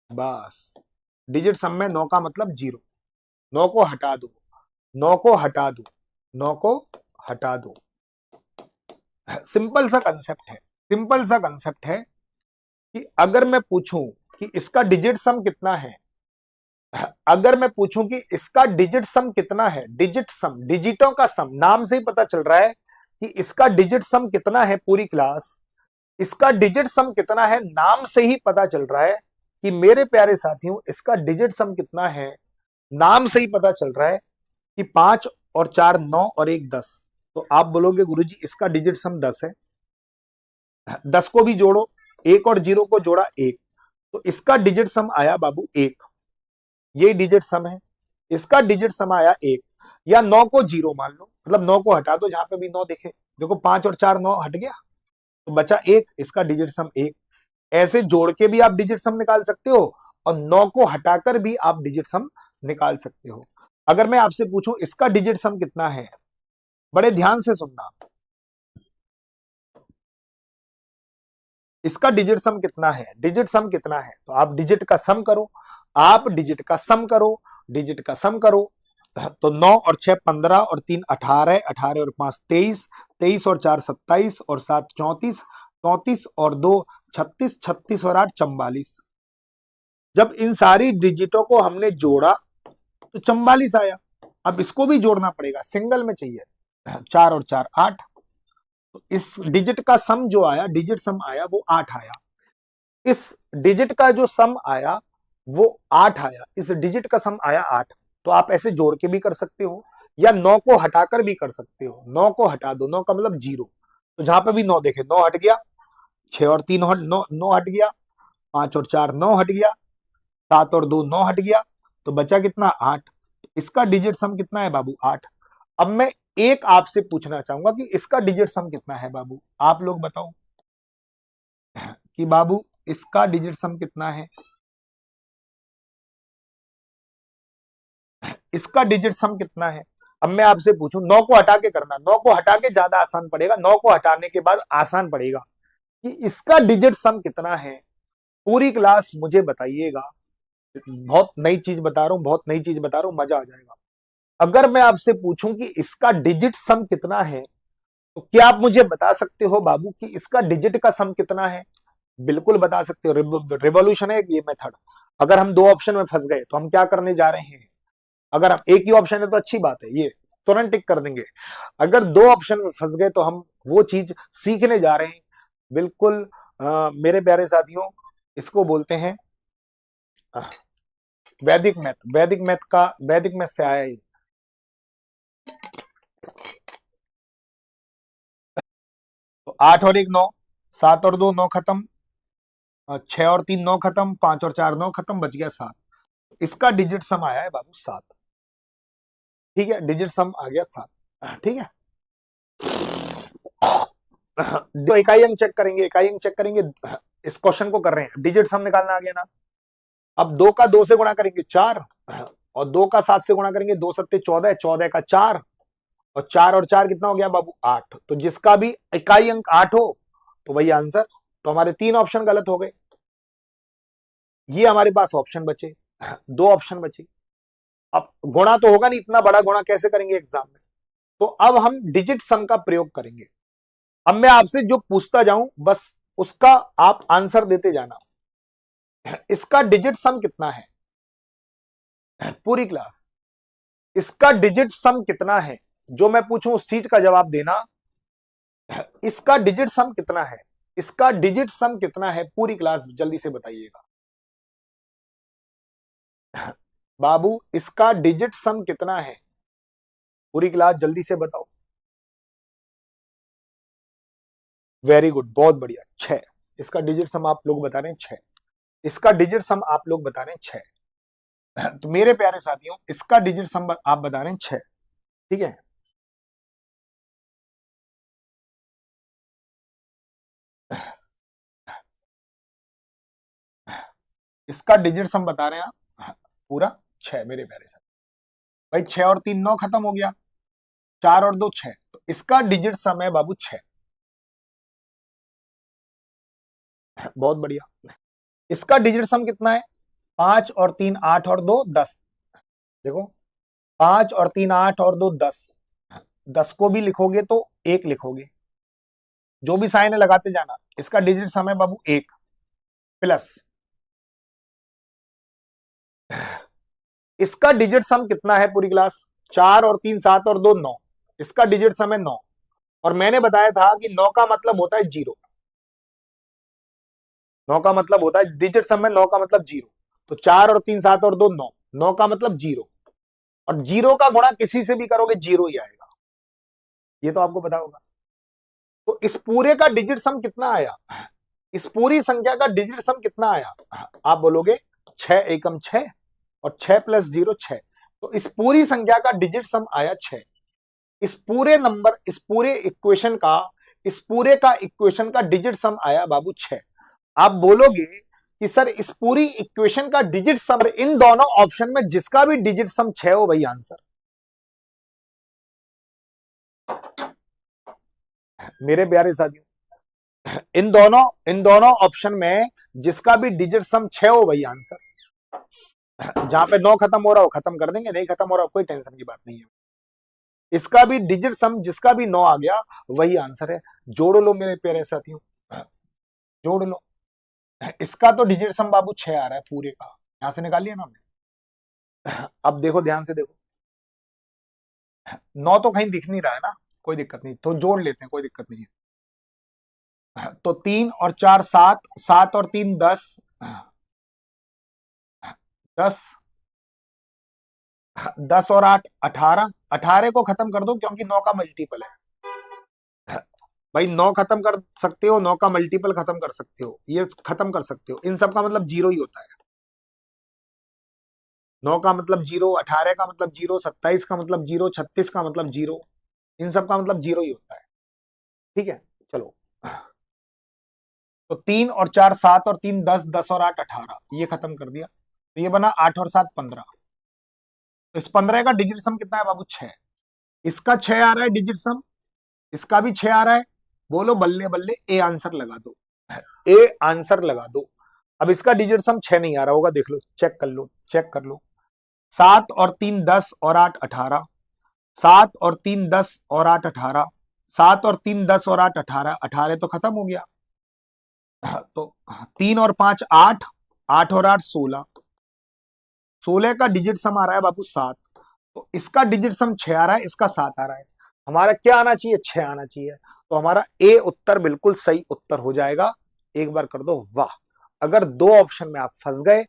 बस डिजिट सम में 9 का मतलब 0, 9 को हटा दो, 9 को हटा दो, 9 को हटा दो। सिंपल सा कंसेप्ट है, सिंपल सा कंसेप्ट है कि अगर मैं पूछूं कि इसका डिजिट सम कितना है, अगर मैं पूछूं कि इसका डिजिट सम कितना है, डिजिट सम डिजिटों का सम, नाम से ही पता चल रहा है कि इसका डिजिट सम कितना है। पूरी क्लास, इसका डिजिट सम कितना है, नाम से ही पता चल रहा है कि मेरे प्यारे साथियों इसका डिजिट सम कितना है। नाम से ही पता चल रहा है कि 5 और 4 9 और 1 10। तो आप बोलोगे गुरुजी इसका डिजिट सम 10 है, 10 को भी जोड़ो, 1 और 0 को जोड़ा 1, तो इसका डिजिट सम आया बाबू 1। ये डिजिट सम है, इसका डिजिट सम आया 1। या 9 को 0 मान लो, मतलब 9 को हटा दो, जहां पे भी 9 दिखे, देखो 5 और 4 9 हट गया, तो बचा 1, इसका डिजिट सम 1। ऐसे जोड़ के भी आप डिजिट सम निकाल सकते हो और 9 को हटाकर भी आप डिजिट सम निकाल सकते हो। अगर मैं आपसे पूछूं इसका डिजिट सम कितना है, बड़े ध्यान से सुनना, इसका डिजिट सम कितना है, डिजिट सम कितना है, तो आप डिजिट का सम करो, आप डिजिट का सम करो, डिजिट का सम करो। तो 9 और 6 15 और 3 18, 18 और 5 23, 23 और 4 27 और 7 34, 34 और 2 36, 36 और 8 44। जब इन सारी डिजिटों को हमने जोड़ा तो 44 आया। अब इसको भी जोड़ना पड़ेगा, सिंगल में चाहिए, 4 और 4 8। तो इस डिजिट का सम जो आया, डिजिट सम आया वो 8 आया। इस डिजिट का जो सम आया वो 8 आया, इस डिजिट का सम आया 8। तो आप ऐसे जोड़ के भी कर सकते हो या 9 को हटाकर भी कर सकते हो। 9 को हटा दो, 9 का मतलब 0, तो जहां पे भी 9 देखे 9 हट गया, 6 और 3 9 हट गया, 5 और 4 9 हट गया, 7 और 2 9 हट गया, तो बचा कितना 8। इसका डिजिट सम कितना है बाबू 8। अब मैं एक आपसे पूछना चाहूंगा कि इसका डिजिट सम कितना है बाबू, आप लोग बताओ कि बाबू इसका डिजिट सम कितना है, इसका डिजिट सम कितना है। अब मैं आपसे पूछूं, 9 को हटा के करना, 9 को हटा के ज्यादा आसान पड़ेगा, 9 को हटाने के बाद आसान पड़ेगा कि इसका डिजिट सम कितना है। पूरी क्लास मुझे बताइएगा, बहुत नई चीज बता रहा हूं, बहुत नई चीज बता रहा हूं, मजा आ जाएगा। अगर मैं आपसे पूछूं कि इसका डिजिट सम कितना है, तो क्या आप मुझे बता सकते हो बाबू कि इसका डिजिट का सम कितना है। बिल्कुल बता सकते हो, रिवॉल्यूशन है ये मेथड। अगर हम दो ऑप्शन में फंस गए तो हम क्या करने जा रहे हैं, अगर हम एक ही ऑप्शन है तो अच्छी बात है, ये तुरंत टिक कर देंगे। अगर दो ऑप्शन में फंस गए तो हम वो चीज सीखने जा रहे हैं। बिल्कुल मेरे प्यारे साथियों, इसको बोलते हैं वैदिक मैथ, वैदिक मैथ का, वैदिक मैथ से आया ये। तो 8 और 1 9, 7 और 2 9 खत्म, 6 और 3 9 खत्म, 5 और 4 9 खत्म, बच गया 7। इसका डिजिट सम आया है बाबू 7। ठीक है, डिजिट सम आ गया 7। ठीक है, जो इकाई अंक चेक करेंगे, इकाई अंक चेक करेंगे, इस क्वेश्चन को कर रहे हैं, डिजिट सम निकालना आ गया ना। अब 2 का 2 से गुणा करेंगे 4, और 2 का 7 से गुणा करेंगे, 2 सत्ते 14, 14 का 4, और 4 और 4 कितना हो गया बाबू 8। तो जिसका भी इकाई अंक 8 हो तो वही आंसर। तो हमारे 3 ऑप्शन गलत हो गए, ये हमारे पास ऑप्शन बचे, 2 ऑप्शन बचे। अब गुणा तो होगा नहीं, इतना बड़ा गुणा कैसे करेंगे एग्जाम में, तो अब हम डिजिट सम का प्रयोग करेंगे। अब मैं आपसे जो पूछता जाऊं बस उसका आप आंसर देते जाना। इसका डिजिट सम कितना है, पूरी क्लास, इसका डिजिट सम कितना है, जो मैं पूछूं उस चीज का जवाब देना। इसका डिजिट सम कितना है, इसका डिजिट सम कितना है, पूरी क्लास जल्दी से बताइएगा बाबू, इसका डिजिट सम कितना है, पूरी क्लास जल्दी से बताओ। वेरी गुड, बहुत बढ़िया, 6। इसका डिजिट सम आप लोग बता रहे हैं 6, इसका डिजिट सम आप लोग बता रहे हैं 6। तो मेरे प्यारे साथियों इसका डिजिट सम आप बता रहे हैं 6। ठीक है, इसका डिजिट सम बता रहे हैं आप पूरा 6 मेरे प्यारे साथी। भाई 6 और 3 9 खत्म हो गया, 4 और 2 6, तो इसका डिजिट सम है बाबू 6। बहुत बढ़िया, इसका डिजिट सम कितना है, 5 और 3 8 और 2 10। देखो 5 और 3 8 और 2 10, 10 को भी लिखोगे तो 1 लिखोगे, जो भी साइन है लगाते जाना। इसका डिजिट सम है बाबू 1 प्लस इसका डिजिट सम कितना है पूरी क्लास, 4 और 3 7 और 2 9, इसका डिजिट सम है 9। और मैंने बताया था कि 9 का मतलब होता है 0, 9 का मतलब होता है डिजिट सम में 9 का मतलब 0। तो 4 और 3 7 और 2 9, 9 का मतलब 0, और 0 का गुणा किसी से भी करोगे 0 ही आएगा, ये तो आपको पता होगा। तो इस पूरे का डिजिट सम कितना आया, इस पूरी संख्या का डिजिट सम कितना आया, आप बोलोगे 6 एकम 6 और 6 प्लस 0 6। तो इस पूरी संख्या का डिजिट सम आया 6। इस पूरे नंबर, इस पूरे इक्वेशन का, इस पूरे का इक्वेशन का डिजिट सम आया बाबू 6। आप बोलोगे कि सर इस पूरी इक्वेशन का डिजिट सम, इन दोनों ऑप्शन में जिसका भी डिजिट सम 6 हो वही आंसर। मेरे प्यारे साथियों, इन दोनों ऑप्शन में जिसका भी डिजिट सम 6 हो वही आंसर। जहां पे 9 खत्म हो रहा हो खत्म कर देंगे, नहीं खत्म हो रहा हो कोई टेंशन की बात नहीं है। इसका भी डिजिट सम जिसका भी 9 आ गया वही आंसर है। जोड़ लो मेरे प्यारे साथियों, जोड़ लो। इसका तो डिजिट सम बाबू 6 आ रहा है पूरे का, यहां से निकाल लिया ना हमने। अब देखो ध्यान से देखो, 9 तो कहीं दिख नहीं रहा है ना, कोई दिक्कत नहीं, तो जोड़ लेते हैं, कोई दिक्कत नहीं है। तो 3 और 4 7, 7 और 3 10, 10, 10 और 8 18, 18 को खत्म कर दो क्योंकि 9 का मल्टीपल है भाई। 9 खत्म कर सकते हो, 9 का मल्टीपल खत्म कर सकते हो, ये खत्म कर सकते हो, इन सब का मतलब 0 ही होता है। 9 का मतलब 0, 18 का मतलब 0, 27 का मतलब 0, 36 का मतलब 0, इन सब का मतलब 0 ही होता है। ठीक है चलो, तो 3 और 4 7 और 3 10, 10 और 8 18, ये खत्म कर दिया, तो ये बना 8 और 7 15। तो इस 15 का डिजिट सम कितना है बाबू 6। इसका 6 आ रहा है डिजिट सम, इसका भी 6 आ रहा है। बोलो बल्ले बल्ले, ए आंसर लगा दो, ए आंसर लगा दो। अब इसका डिजिट सम 6 नहीं आ रहा होगा, देख लो, चेक कर लो, चेक कर लो। 7 और 3 10 और 8 18, 7 और 3 10 और 8 18, 7 और 3 10 और 8 18, 18 तो खत्म हो गया। तो 3 और 5 8, 8 और 8 16, 16 का डिजिट सम आ रहा है बाबू 7। तो इसका डिजिट सम 6 आ रहा है, इसका 7 आ रहा है। हमारा क्या आना चाहिए, 6 आना चाहिए। तो हमारा ए उत्तर बिल्कुल सही उत्तर हो जाएगा। एक बार कर दो वाह। अगर दो ऑप्शन में आप फंस गए